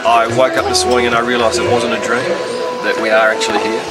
I woke up this morning and I realised it wasn't a dream, that we are actually here.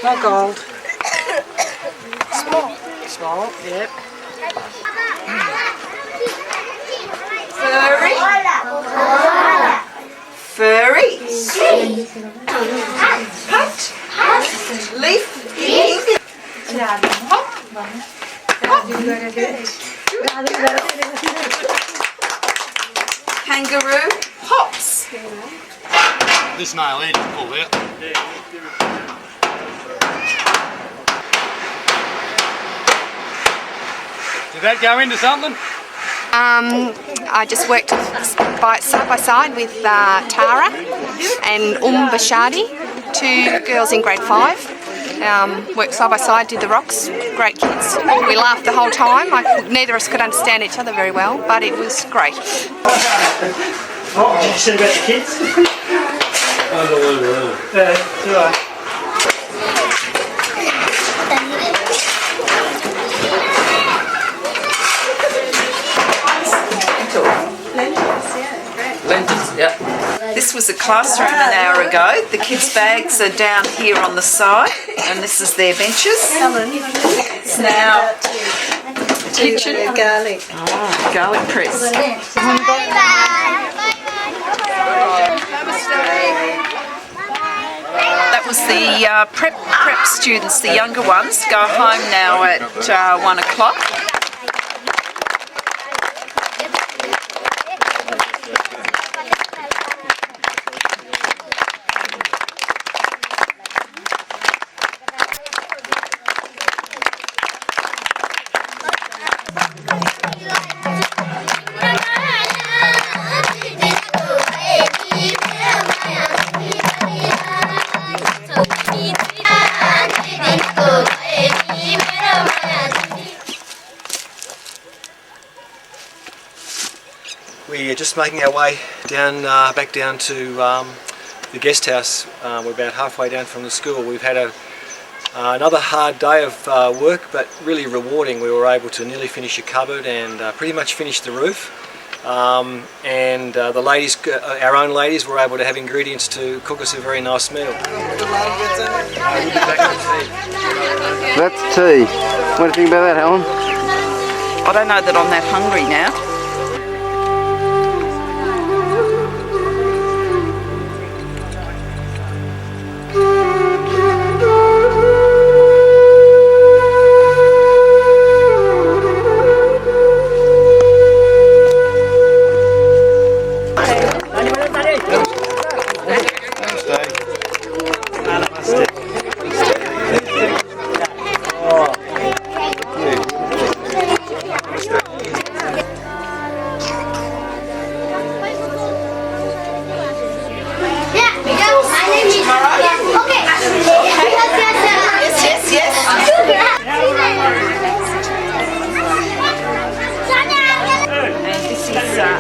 Not gold. Small. Small, yep. Furry. Furry. Hut. Leaf. Hop. Kangaroo. Hops. This nail here just pulled out. Did that go into something? I just worked side by side with Tara and Bashadi, two girls in grade 5. Worked side by side, did the rocks, great kids. We laughed the whole time. Neither of us could understand each other very well, but it was great. Oh, did you say about the kids? Lentils, yeah. This was a classroom an hour ago. The kids' bags are down here on the side, and this is their benches. It's now kitchen. Garlic. Oh, garlic press. That was the prep students, the younger ones, go home now at 1 o'clock. just making our way down, back down to the guest house. We're about halfway down from the school. We've had another hard day of work, but really rewarding. We were able to nearly finish a cupboard and pretty much finish the roof. And the ladies, our own ladies, were able to have ingredients to cook us a very nice meal. That's tea. What do you think about that, Helen? I don't know that I'm that hungry now.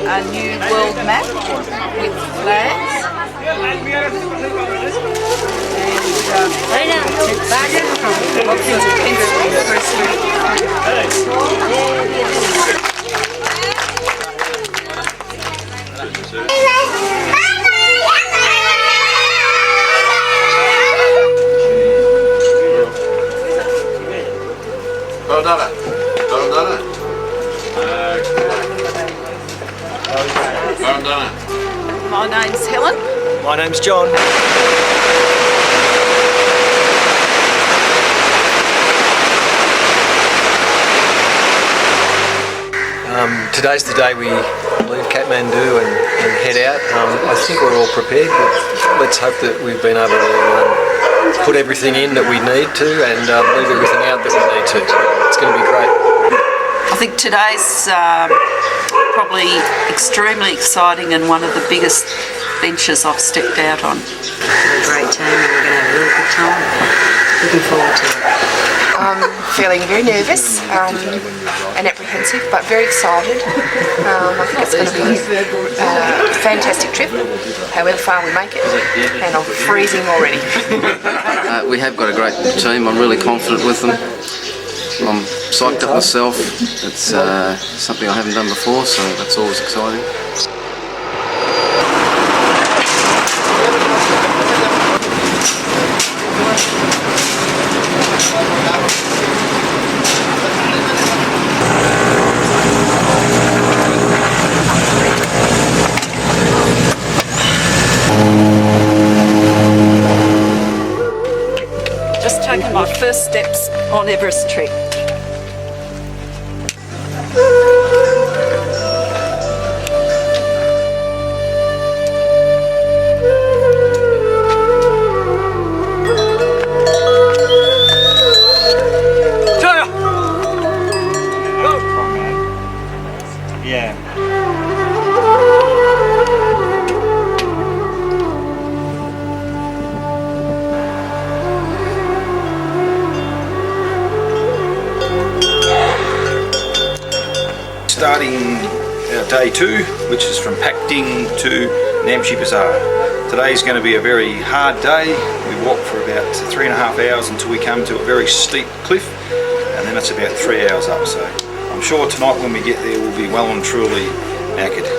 A new world map with flags. Well done. Well done. Well done. My name's Helen. My name's John. Today's the day we leave Kathmandu and head out. I think we're all prepared, but let's hope that we've been able to put everything in that we need to and leave everything out that we need to. It's going to be great. I think today's probably extremely exciting and one of the biggest ventures I've stepped out on. We're a great team and we're going to have a really good time. Looking forward to it. Feeling very nervous and apprehensive, but very excited. I think it's going to be a fantastic trip, however far we make it, and I'm freezing already. We have got a great team. I'm really confident with them. I'm psyched up myself. It's something I haven't done before, so that's always exciting. Just taking my first steps on Everest trek. Yeah. Starting day 2, which is from Pakting to Namche Bazaar. Today is going to be a very hard day. We walk for about 3.5 hours until we come to a very steep cliff, and then it's about 3 hours up. So I'm sure tonight when we get there we'll be well and truly knackered.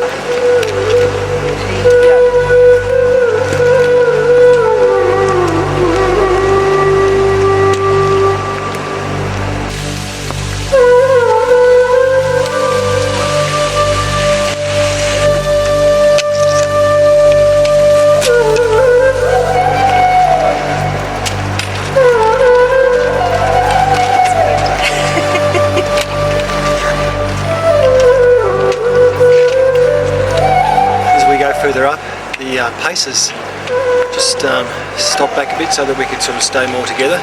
Further up, the paces just stop back a bit so that we could sort of stay more together.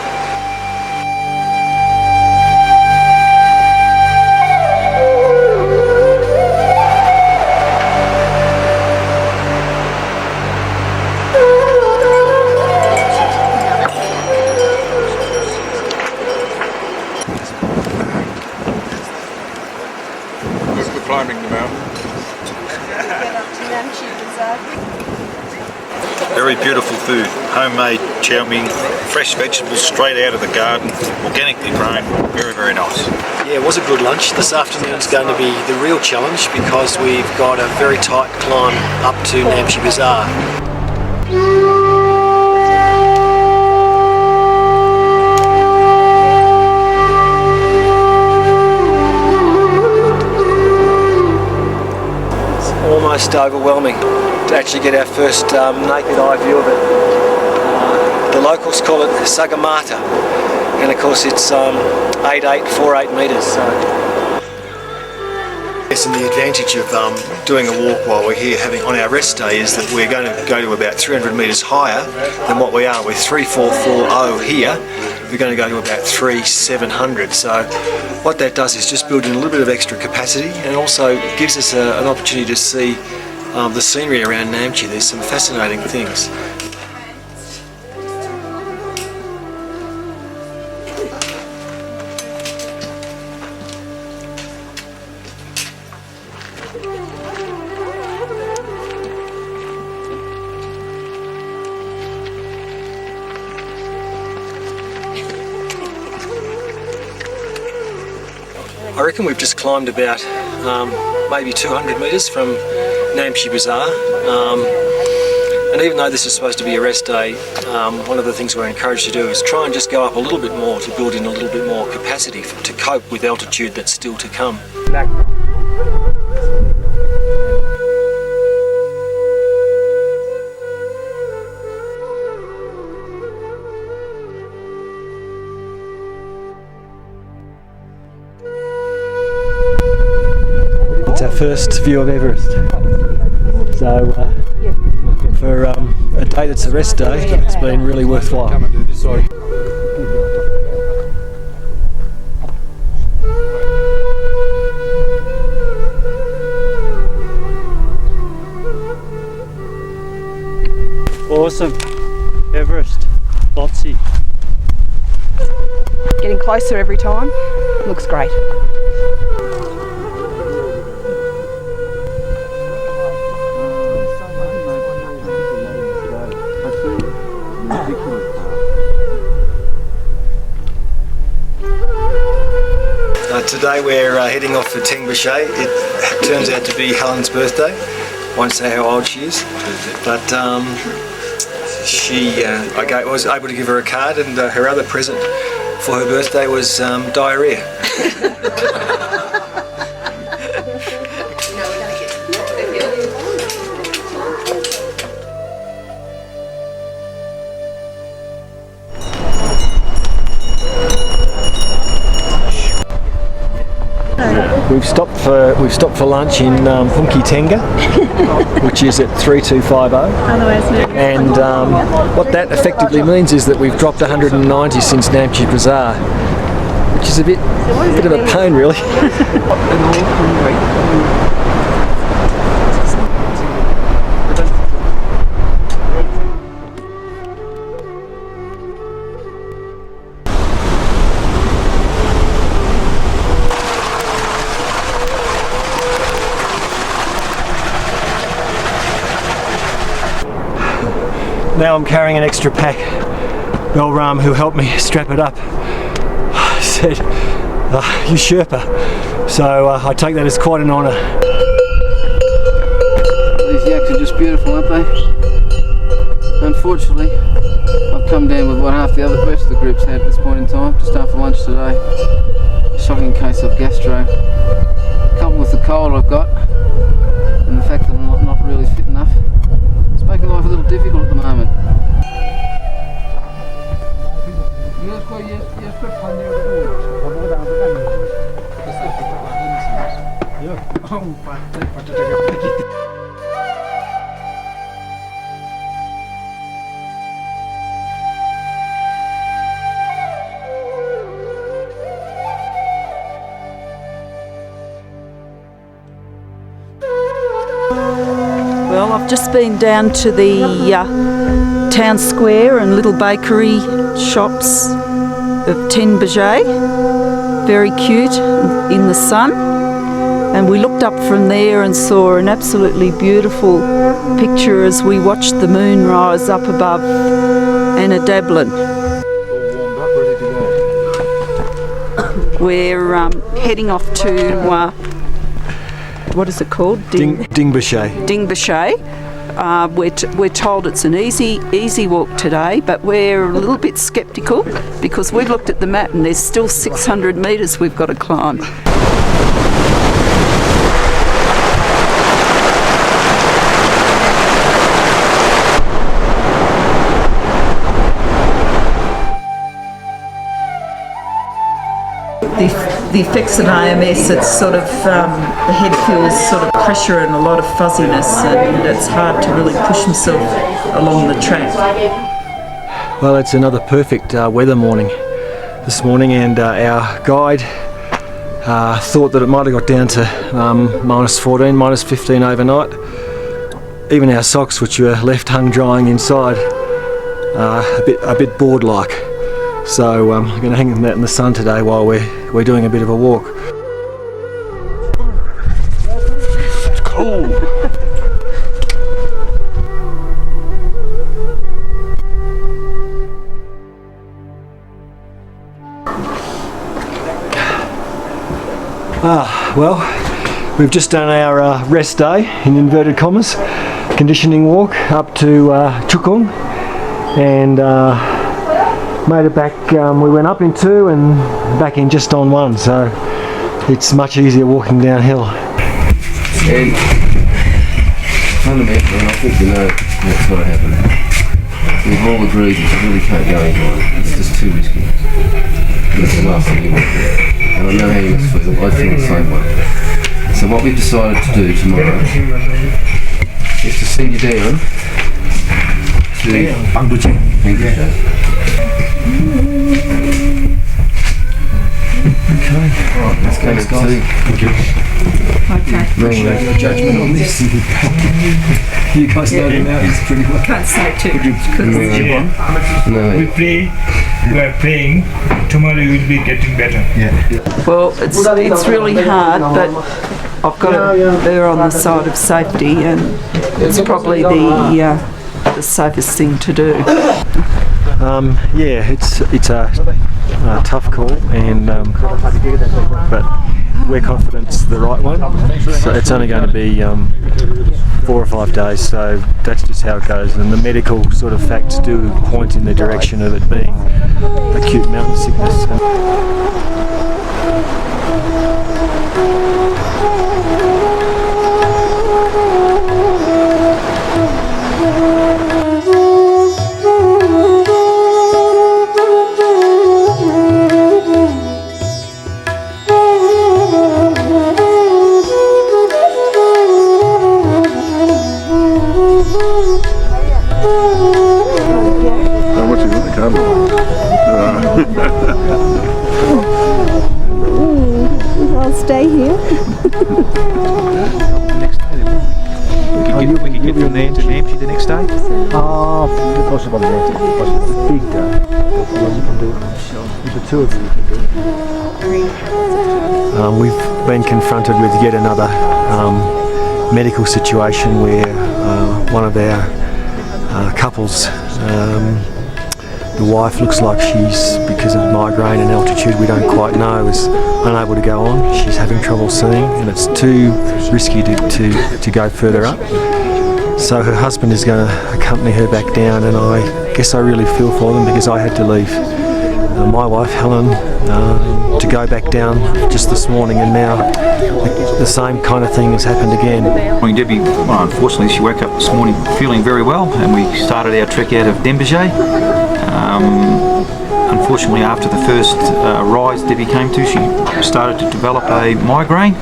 We're climbing the mountain. homemade chow mein, fresh vegetables straight out of the garden, organically grown, very, very nice. Yeah, it was a good lunch. This afternoon's going to be the real challenge because we've got a very tight climb up to Namche Bazaar. Almost overwhelming to actually get our first naked eye view of it. The locals call it Sagamata, and of course it's 8848 metres. So. Yes, and the advantage of doing a walk while we're here having on our rest day is that we're going to go to about 300 metres higher than what we are. We're 3440 here. We're going to go to about 3700. So what that does is just build in a little bit of extra capacity, and also gives us an opportunity to see the scenery around Namche. There's some fascinating things. I reckon we've just climbed about maybe 200 metres from Namche Bazaar, and even though this is supposed to be a rest day, one of the things we're encouraged to do is try and just go up a little bit more to build in a little bit more capacity to cope with altitude that's still to come. It's our first view of Everest. So for a day that's a rest day, it's been really worthwhile. Awesome. Everest. Lotsy. Getting closer every time. Looks great. Today we're heading off for Tengbache. It turns out to be Helen's birthday. Won't say how old she is, but I was able to give her a card, and her other present for her birthday was diarrhea. We've stopped for lunch in Punki Tenga, which is at 3250. And what that effectively means is that we've dropped 190 since Namche Bazaar, which is a bit of a pain, really. Now I'm carrying an extra pack. Belram, who helped me strap it up, said, "You Sherpa." So I take that as quite an honour. These yaks are just beautiful, aren't they? Unfortunately, I've come down with what half the rest of the group's had at this point in time, just after lunch today. Shocking case of gastro. Coupled with the cold I've got, and the fact that I'm not really fit enough. It's making life a little difficult at the moment. Well, I've just been down to the town square and little bakery shops of Tengbache. Very cute in the sun. And we looked up from there and saw an absolutely beautiful picture as we watched the moon rise up above and a dablin. All warmed up, ready to go. We're heading off to, what is it called? Dingbashay. We're told it's an easy walk today, but we're a little bit sceptical because we've looked at the map and there's still 600 metres we've got to climb. The effects of AMS, it's sort of, the head feels sort of pressure and a lot of fuzziness, and it's hard to really push himself along the track. Well, it's another perfect weather morning this morning, and our guide thought that it might have got down to -14, -15 overnight. Even our socks, which were left hung drying inside, a bit board-like. So I'm going to hang them out in the sun today while we're doing a bit of a walk. It's cold. Well, we've just done our rest day, in inverted commas, conditioning walk up to Chukung, and made it back. We went up in 2 and back in just on 1, so it's much easier walking downhill. And fundamentally, and I think you know what's going to happen, we've all agreed that you really can't go into it. It's just too risky. That's the last thing you want to do. And I know how you must feel. I feel the same way. So what we've decided to do tomorrow is to send you down to Bangbuche. Okay. Alright, let's go next guys. Okay. No judgment on this. You guys know the mountains pretty well. Can't say too much because No. We are praying tomorrow you will be getting better. well, it's really hard, but I've got to err on the side of safety, and it's probably the safest thing to do. Yeah, it's a tough call, and but we're confident it's the right one. So it's only going to be 4 or 5 days, so that's just how it goes. And the medical sort of facts do point in the direction of it being acute mountain sickness. How much is it? I can't. I'll stay here. We could get from there to Namche the next day. Possible, yeah. It's a big day. You can do it. With the 2 of you, you can do it. We've been confronted with yet another medical situation where one of our couples, the wife looks like she's, because of migraine and altitude we don't quite know, is unable to go on. She's having trouble seeing, and it's too risky to go further up. So her husband is going to accompany her back down, and I guess I really feel for them because I had to leave my wife Helen to go back down just this morning, and now the same kind of thing has happened again. Debbie, well, unfortunately, she woke up this morning feeling very well, and we started our trek out of Dingbashay. Unfortunately, after the first rise Debbie came to, she started to develop a migraine.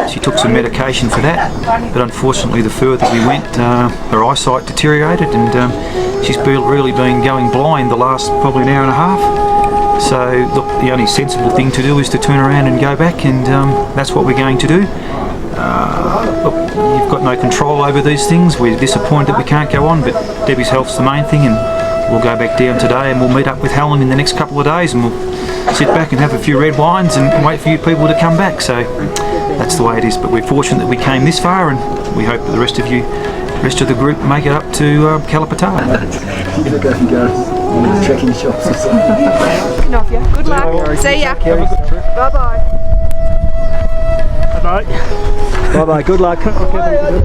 She took some medication for that, but unfortunately the further we went, her eyesight deteriorated, and she's really been going blind the last probably an hour and a half. So look, the only sensible thing to do is to turn around and go back, and that's what we're going to do. Look, you've got no control over these things. We're disappointed that we can't go on, but Debbie's health's the main thing, and we'll go back down today, and we'll meet up with Helen in the next couple of days, and we'll sit back and have a few red wines and wait for you people to come back. So that's the way it is, but we're fortunate that we came this far, and we hope that the rest of the group make it up to Kalapatara. in the trekking shops or something. Looking off you. Good luck. See ya. Bye bye. Bye. Bye bye, good luck. I couldn't get in.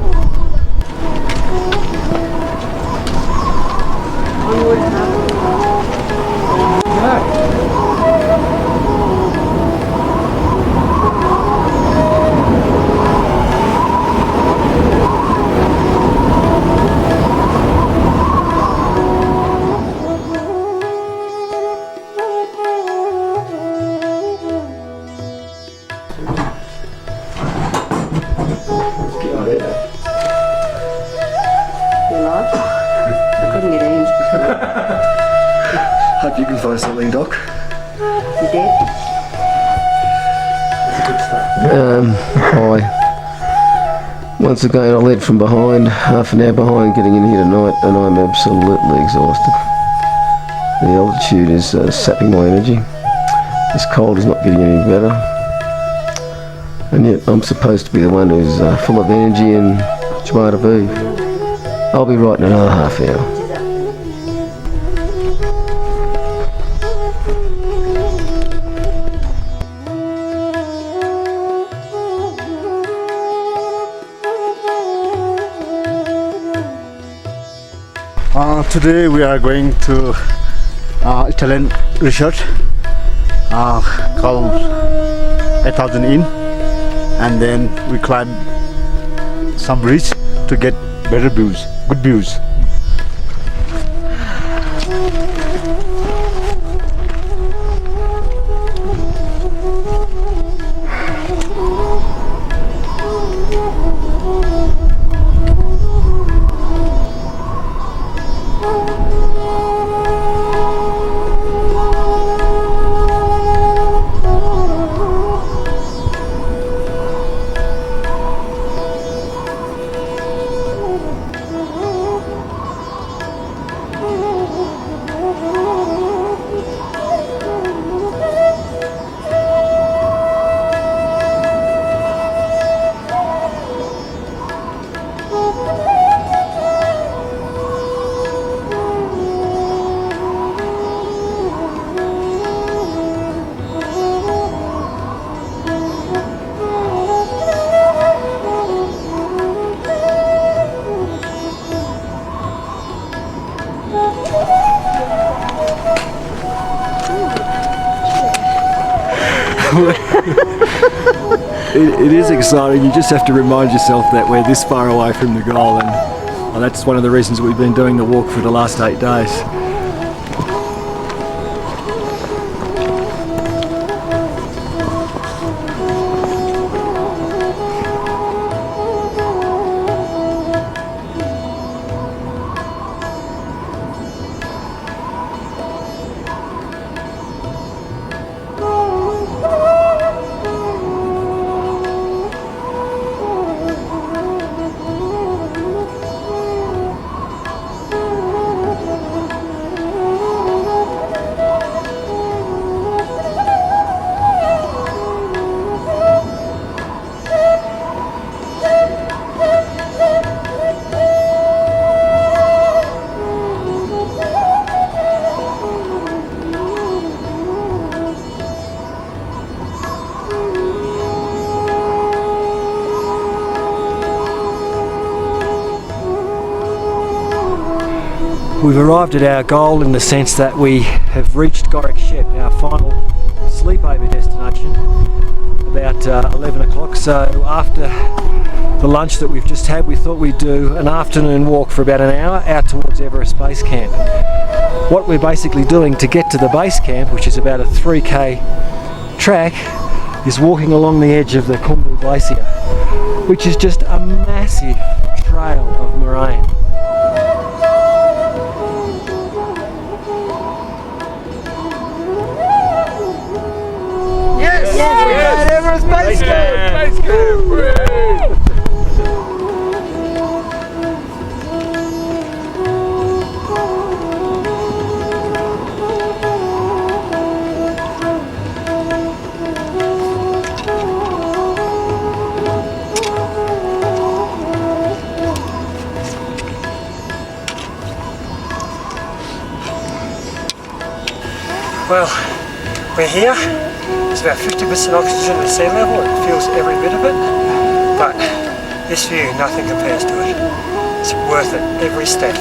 Hope you can find something, Doc. You did? Hi. Once again, I led from behind, half an hour behind getting in here tonight, and I'm absolutely exhausted. The altitude is sapping my energy. This cold is not getting any better. And yet I'm supposed to be the one who's full of energy and joie de vivre. I'll be right in another half hour. Today we are going to Italian resort called 8,000 Inn, and then we climb some ridge to get better views, good views. It is exciting. You just have to remind yourself that we're this far away from the goal, and that's one of the reasons we've been doing the walk for the last 8 days. We've arrived at our goal in the sense that we have reached Gorek Shep, our final sleepover destination, about 11 o'clock. So after the lunch that we've just had, we thought we'd do an afternoon walk for about an hour out towards Everest Base Camp. What we're basically doing to get to the base camp, which is about a 3k track, is walking along the edge of the Khumbu Glacier, which is just a massive trail of moraine. Everest Base Camp! Well, we're here. It's about 50% oxygen at sea level. It feels every bit of it. But this view, nothing compares to it. It's worth it, every step.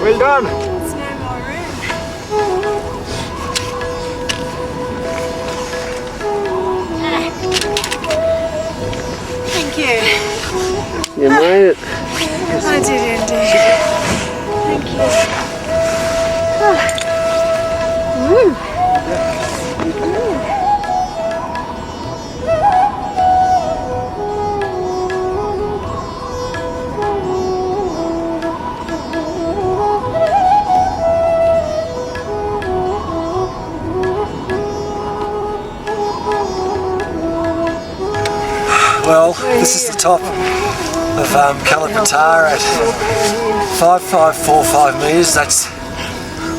Well done. There's no more room. Thank you. You made it. I did indeed. Thank you. Woo. Well, this is the top of Kalapatar at 5545 metres. That's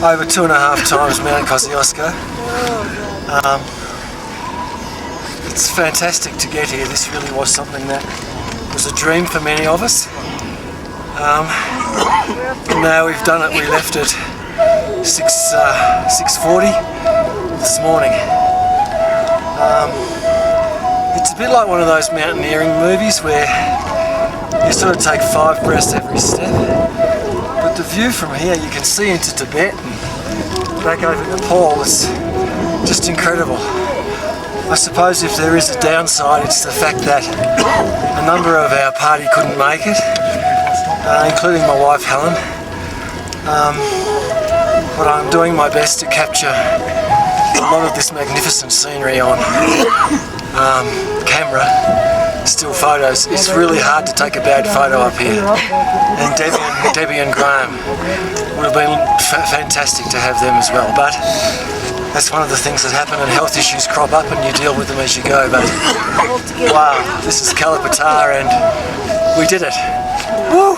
over 2.5 times Mount Kosciuszko. It's fantastic to get here. This really was something that was a dream for many of us. Now we've done it. We left at 6:40 this morning. It's a bit like one of those mountaineering movies where you sort of take 5 breaths every step. But the view from here, you can see into Tibet and back over Nepal. It's just incredible. I suppose if there is a downside, it's the fact that a number of our party couldn't make it, including my wife Helen. But I'm doing my best to capture a lot of this magnificent scenery on camera, still photos. It's really hard to take a bad photo up here. And Debbie and Graham would have been fantastic to have them as well. But that's one of the things that happen, and health issues crop up and you deal with them as you go. But wow, this is Kalapatar and we did it. Woo!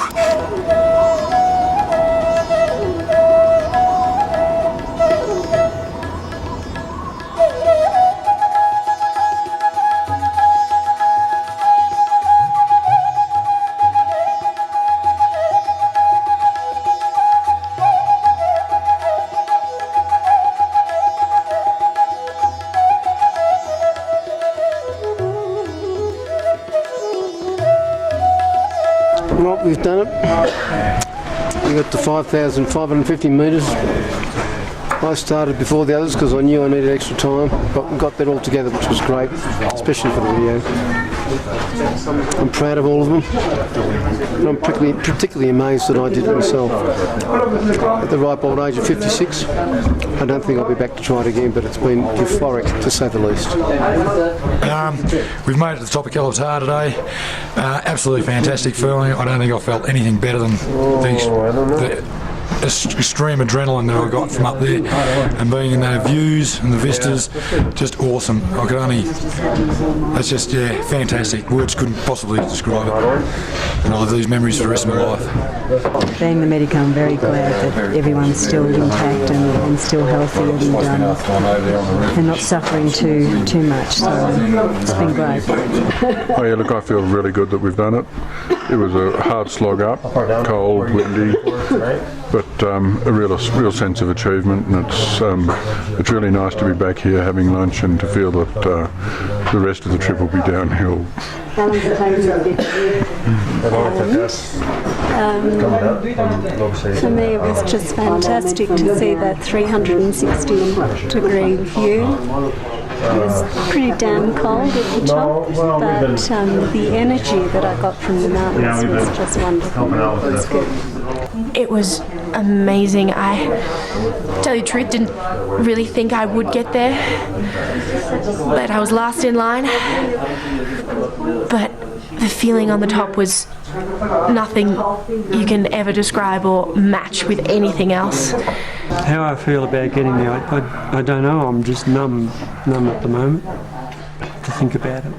Well, we've done it. We got to 5,550 metres. I started before the others because I knew I needed extra time, but we got that all together, which was great, especially for the video. I'm proud of all of them, and I'm particularly amazed that I did it myself. At the ripe old age of 56, I don't think I'll be back to try it again, but it's been euphoric to say the least. We've made it to the top of Kalapatar today. Absolutely fantastic feeling. I don't think I felt anything better than the extreme adrenaline that I got from up there, and being in the views and the vistas, just awesome. I could only, it's just, yeah, fantastic. Words couldn't possibly describe it. And I'll have these memories for the rest of my life. Being the medic, I'm very glad that everyone's still intact and still healthy and not suffering too much. So it's been great. Oh yeah, look, I feel really good that we've done it. It was a hard slog up, cold, windy, but a real sense of achievement, and it's really nice to be back here having lunch and to feel that the rest of the trip will be downhill. How long did it take you For me, it was just fantastic to see that 360-degree view. It was pretty damn cold at the top, but the energy that I got from the mountains was just wonderful. It was good. It was amazing. I, to tell you the truth, didn't really think I would get there, but I was last in line. But the feeling on the top was nothing you can ever describe or match with anything else. How I feel about getting there, I don't know. I'm just numb at the moment to think about it.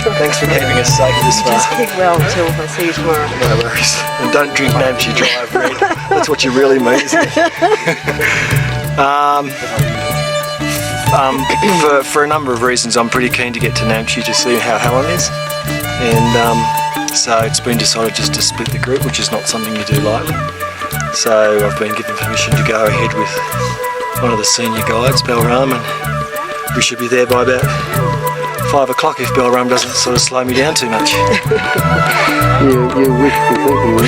Thanks for keeping us safe this far. Just keep well until I see you tomorrow. No worries. And don't drink Namche Drive, Red. That's what you really mean, isn't it? For a number of reasons, I'm pretty keen to get to Namche to see how Helen is. And so it's been decided just to split the group, which is not something you do lightly. So I've been given permission to go ahead with one of the senior guides, Balram, and we should be there by about 5 o'clock if Balram doesn't sort of slow me down too much. You're wishful thinking,